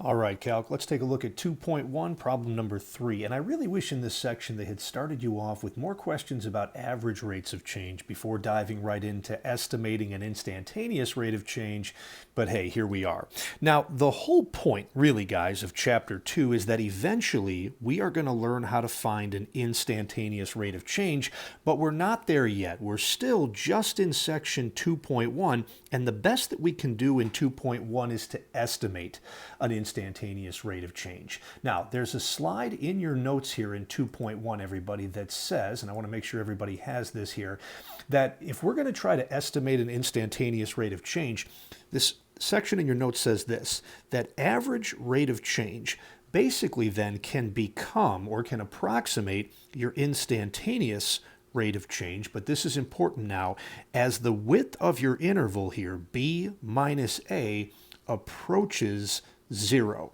All right, Calc, let's take a look at 2.1, problem number 3. And I really wish in this section they had started you off with more questions about average rates of change before diving right into estimating an instantaneous rate of change. But hey, here we are. Now, the whole point, really, guys, of Chapter 2 is that eventually we are going to learn how to find an instantaneous rate of change, but we're not there yet. We're still just in section 2.1, and the best that we can do in 2.1 is to estimate an instantaneous rate of change. Now, there's a slide in your notes here in 2.1, everybody, that says, and I want to make sure everybody has this here, that if we're going to try to estimate an instantaneous rate of change, this section in your notes says this, that average rate of change basically then can become or can approximate your instantaneous rate of change, but this is important now, as the width of your interval here, b minus a, approaches 0.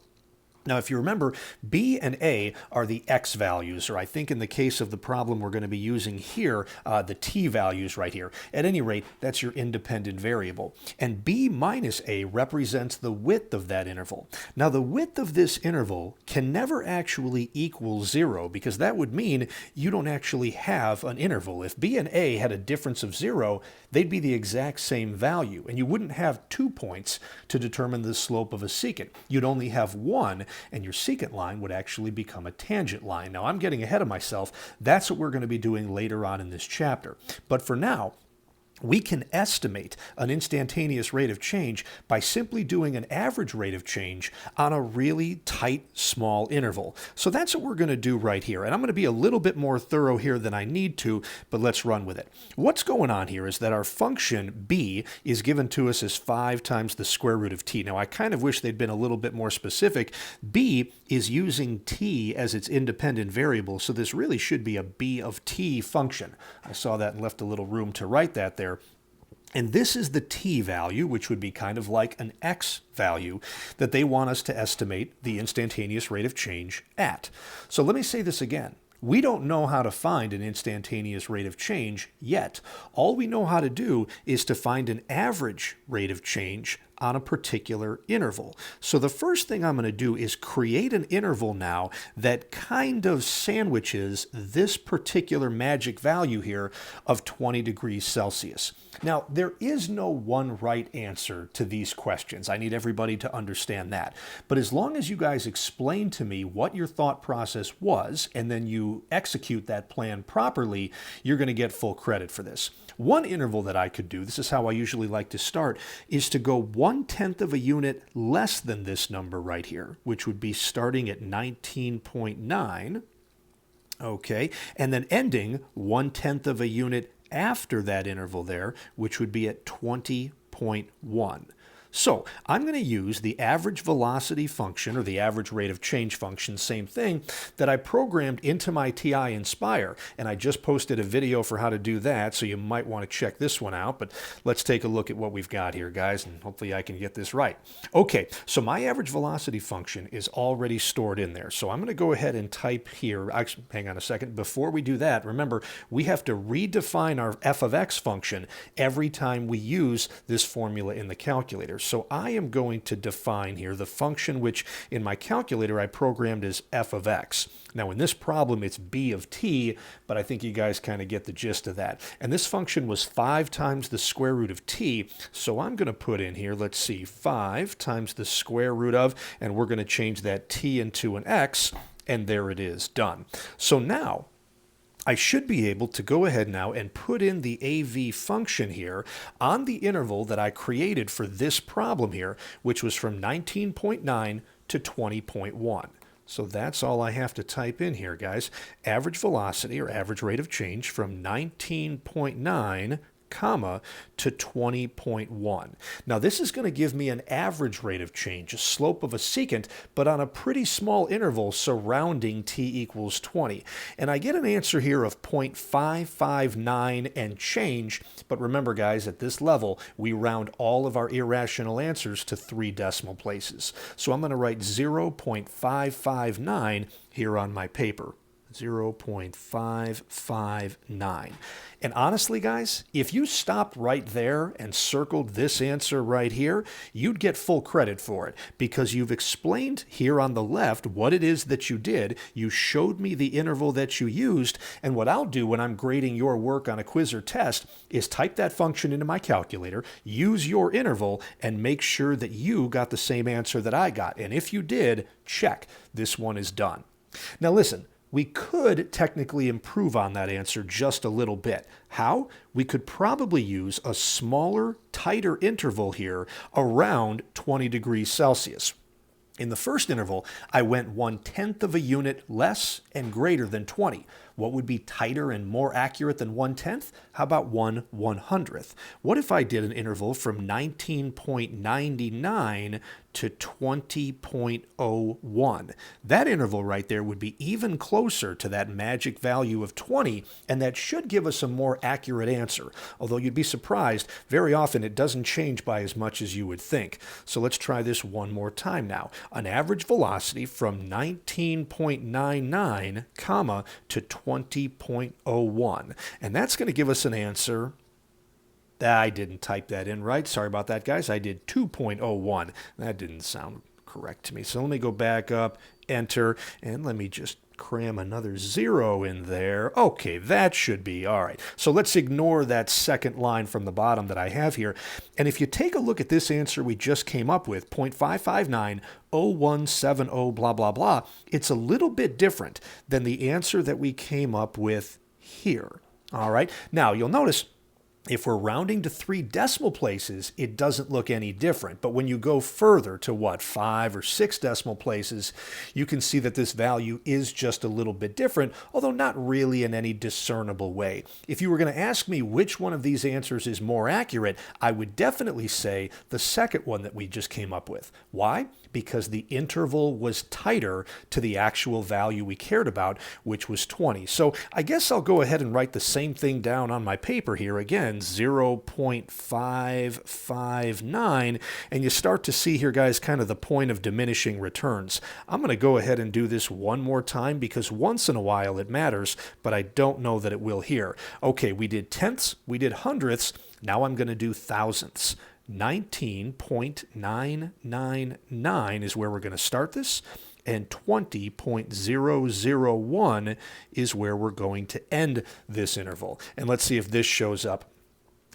Now, if you remember, b and a are the x values, or I think in the case of the problem we're going to be using here, the t values right here. At any rate, that's your independent variable. And b minus a represents the width of that interval. Now, the width of this interval can never actually equal 0, because that would mean you don't actually have an interval. If b and a had a difference of 0, they'd be the exact same value, and you wouldn't have 2 points to determine the slope of a secant. You'd only have one, and your secant line would actually become a tangent line. Now, I'm getting ahead of myself. That's what we're going to be doing later on in this chapter. But for now, we can estimate an instantaneous rate of change by simply doing an average rate of change on a really tight, small interval. So that's what we're going to do right here. And I'm going to be a little bit more thorough here than I need to, but let's run with it. What's going on here is that our function b is given to us as 5 times the square root of t. Now, I kind of wish they'd been a little bit more specific. B is using t as its independent variable, so this really should be a b of t function. I saw that and left a little room to write that there. And this is the t value, which would be kind of like an x value that they want us to estimate the instantaneous rate of change at. So let me say this again. We don't know how to find an instantaneous rate of change yet. All we know how to do is to find an average rate of change on a particular interval. So the first thing I'm going to do is create an interval now that kind of sandwiches this particular magic value here of 20 degrees Celsius. Now, there is no one right answer to these questions. I need everybody to understand that. But as long as you guys explain to me what your thought process was, and then you execute that plan properly, you're going to get full credit for this. One interval that I could do, this is how I usually like to start, is to go 1/10 of a unit less than this number right here, which would be starting at 19.9, okay, and then ending 1/10 of a unit after that interval there, which would be at 20.1. So I'm going to use the average velocity function, or the average rate of change function, same thing, that I programmed into my TI Inspire. And I just posted a video for how to do that, so you might want to check this one out. But let's take a look at what we've got here, guys, and hopefully I can get this right. Okay, so my average velocity function is already stored in there. So I'm going to go ahead and type here. Actually, hang on a second. Before we do that, remember, we have to redefine our f of x function every time we use this formula in the calculator. So I am going to define here the function which in my calculator I programmed as f of x. Now in this problem it's b of t, but I think you guys kind of get the gist of that. And this function was 5 times the square root of t, so I'm going to put in here, let's see, 5 times the square root of, and we're going to change that t into an x, and there it is, done. So now I should be able to go ahead now and put in the AV function here on the interval that I created for this problem here, which was from 19.9 to 20.1. So that's all I have to type in here, guys. Average velocity, or average rate of change, from 19.9 comma to 20.1. Now this is going to give me an average rate of change, a slope of a secant, but on a pretty small interval surrounding t equals 20. And I get an answer here of 0.559 and change, but remember guys, at this level we round all of our irrational answers to 3 decimal places. So I'm going to write 0.559 here on my paper. 0.559. And honestly, guys, if you stopped right there and circled this answer right here, you'd get full credit for it because you've explained here on the left what it is that you did. You showed me the interval that you used, and what I'll do when I'm grading your work on a quiz or test is type that function into my calculator, use your interval, and make sure that you got the same answer that I got. And if you did, check. This one is done. Now listen, we could technically improve on that answer just a little bit. How? We could probably use a smaller, tighter interval here around 20 degrees Celsius. In the first interval, I went 1/10 of a unit less and greater than 20. What would be tighter and more accurate than 1/10? How about 1/100th? What if I did an interval from 19.99 to 20.01? That interval right there would be even closer to that magic value of 20, and that should give us a more accurate answer. Although you'd be surprised, very often it doesn't change by as much as you would think. So let's try this one more time now. An average velocity from 19.99, comma, to 20.01. And that's going to give us an answer. I didn't type that in right. Sorry about that, guys. I did 2.01. That didn't sound correct to me. So let me go back up, enter, and let me just cram another 0 in there. Okay, that should be all right. So let's ignore that second line from the bottom that I have here. And if you take a look at this answer we just came up with, 0.5590170 blah, blah, blah, it's a little bit different than the answer that we came up with here. All right. Now, you'll notice if we're rounding to 3 decimal places, it doesn't look any different. But when you go further to 5 or 6 decimal places, you can see that this value is just a little bit different, although not really in any discernible way. If you were going to ask me which one of these answers is more accurate, I would definitely say the second one that we just came up with. Why? Because the interval was tighter to the actual value we cared about, which was 20. So I guess I'll go ahead and write the same thing down on my paper here again. 0.559, and you start to see here, guys, kind of the point of diminishing returns. I'm going to go ahead and do this one more time because once in a while it matters, but I don't know that it will here. Okay, we did tenths, we did hundredths, now I'm going to do thousandths. 19.999 is where we're going to start this, and 20.001 is where we're going to end this interval. And let's see if this shows up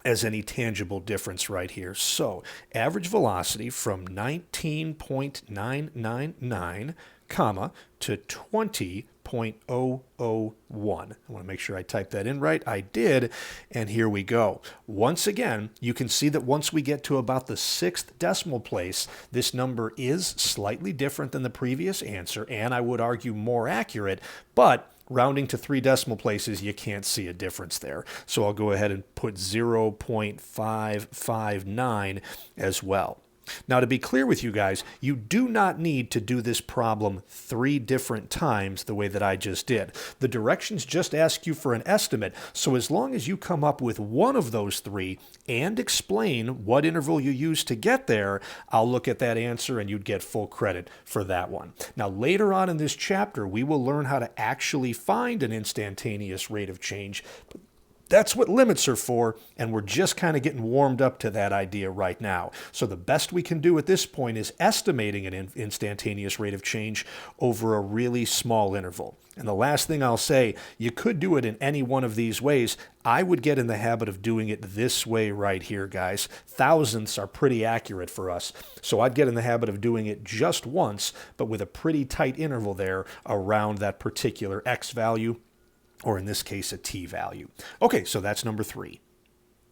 as any tangible difference right here. So average velocity from 19.999, comma, to 20.001. I want to make sure I type that in right. I did, and here we go. Once again, you can see that once we get to about the 6th decimal place, this number is slightly different than the previous answer, and I would argue more accurate, but rounding to 3 decimal places, you can't see a difference there. So I'll go ahead and put 0.559 as well. Now, to be clear with you guys, you do not need to do this problem 3 different times the way that I just did. The directions just ask you for an estimate, so as long as you come up with one of those 3 and explain what interval you used to get there, I'll look at that answer and you'd get full credit for that one. Now, later on in this chapter, we will learn how to actually find an instantaneous rate of change. That's what limits are for, and we're just kind of getting warmed up to that idea right now. So the best we can do at this point is estimating an instantaneous rate of change over a really small interval. And the last thing I'll say, you could do it in any one of these ways. I would get in the habit of doing it this way right here, guys. Thousandths are pretty accurate for us, so I'd get in the habit of doing it just once, but with a pretty tight interval there around that particular x value, or in this case, a t value. Okay, so that's number 3.